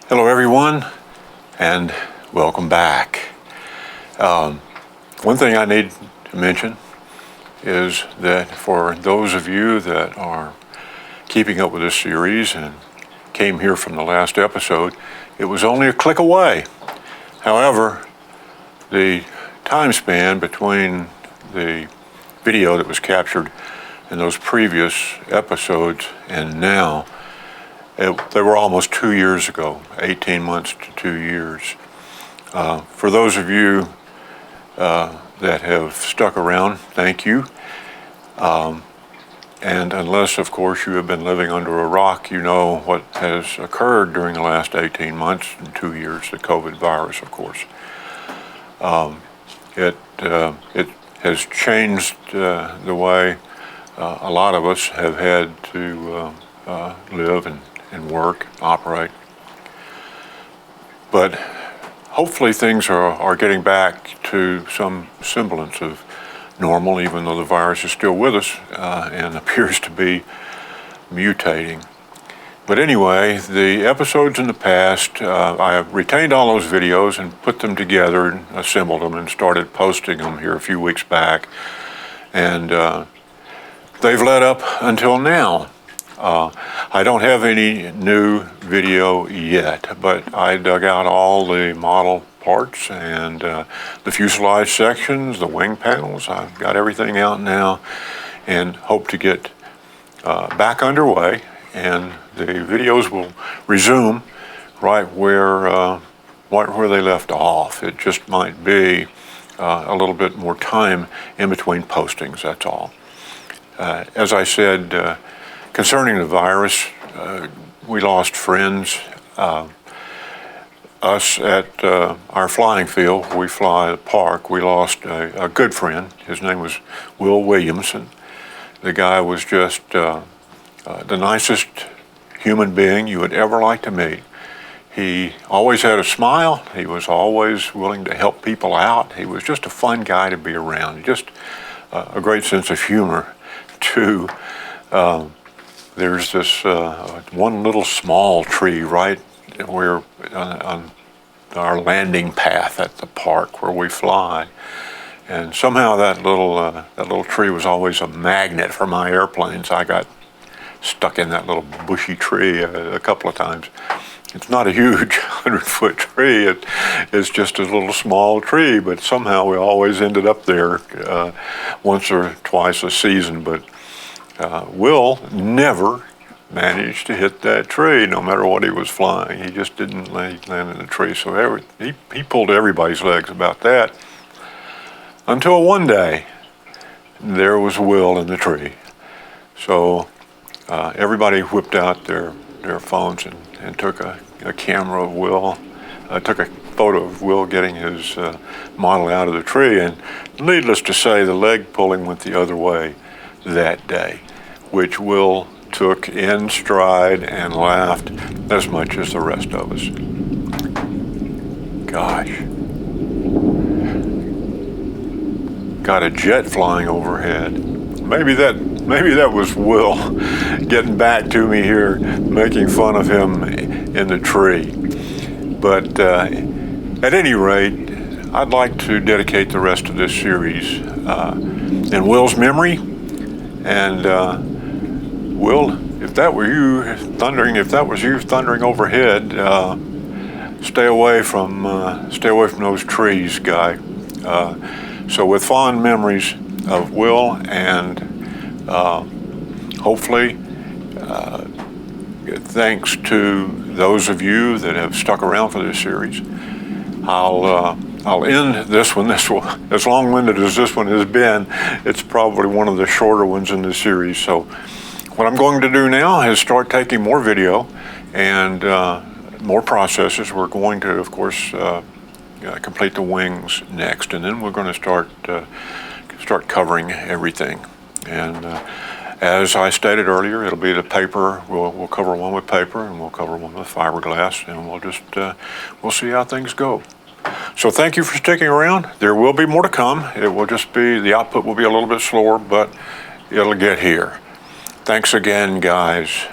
Hello everyone, and welcome back. One thing I need to mention is that for those of you that are keeping up with this series and came here from the last episode, it was only a click away. However, the time span between the video that was captured in those previous episodes and now, they were almost 2 years ago, 18 months to 2 years. For those of you that have stuck around, thank you. And unless, of course, you have been living under a rock, you know what has occurred during the last 18 months and 2 years, the COVID virus, of course. It has changed the way a lot of us have had to live and work, operate. But hopefully things are getting back to some semblance of normal, even though the virus is still with us and appears to be mutating. But anyway, the episodes in the past, I have retained all those videos and put them together and assembled them and started posting them here a few weeks back. And they've led up until now. I don't have any new video yet, but I dug out all the model parts and the fuselage sections, the wing panels. I've got everything out now and hope to get back underway, and the videos will resume right where they left off. It just might be a little bit more time in between postings, that's all. As I said, concerning the virus, we lost friends. Us at our flying field, we fly at the park, we lost a good friend. His name was Will Williamson. The guy was just the nicest human being you would ever like to meet. He always had a smile. He was always willing to help people out. He was just a fun guy to be around. Just a great sense of humor, too. There's this one little small tree right where on our landing path at the park where we fly, and somehow that little tree was always a magnet for my airplanes. I got stuck in that little bushy tree a couple of times. It's not a huge 100-foot tree. It's just a little small tree, but somehow we always ended up there once or twice a season. But Will never managed to hit that tree, no matter what he was flying. He just didn't land in the tree. So he pulled everybody's legs about that. Until one day, there was Will in the tree. So everybody whipped out their phones and took a camera of Will, took a photo of Will getting his model out of the tree. And needless to say, the leg pulling went the other way that day, which Will took in stride and laughed as much as the rest of us. Gosh. Got a jet flying overhead. Maybe that was Will getting back to me here, making fun of him in the tree. But at any rate, I'd like to dedicate the rest of this series in Will's memory. And Will, if that was you thundering overhead, stay away from those trees, guy. So with fond memories of Will, and hopefully, thanks to those of you that have stuck around for this series, I'll end this one. This one, as long-winded as this one has been, it's probably one of the shorter ones in the series. So what I'm going to do now is start taking more video and more processes. We're going to, of course, complete the wings next, and then we're going to start covering everything. And as I stated earlier, it'll be the paper. We'll cover one with paper, and we'll cover one with fiberglass, and we'll see how things go. So thank you for sticking around. There will be more to come. It will just be, the output will be a little bit slower, but it'll get here. Thanks again, guys.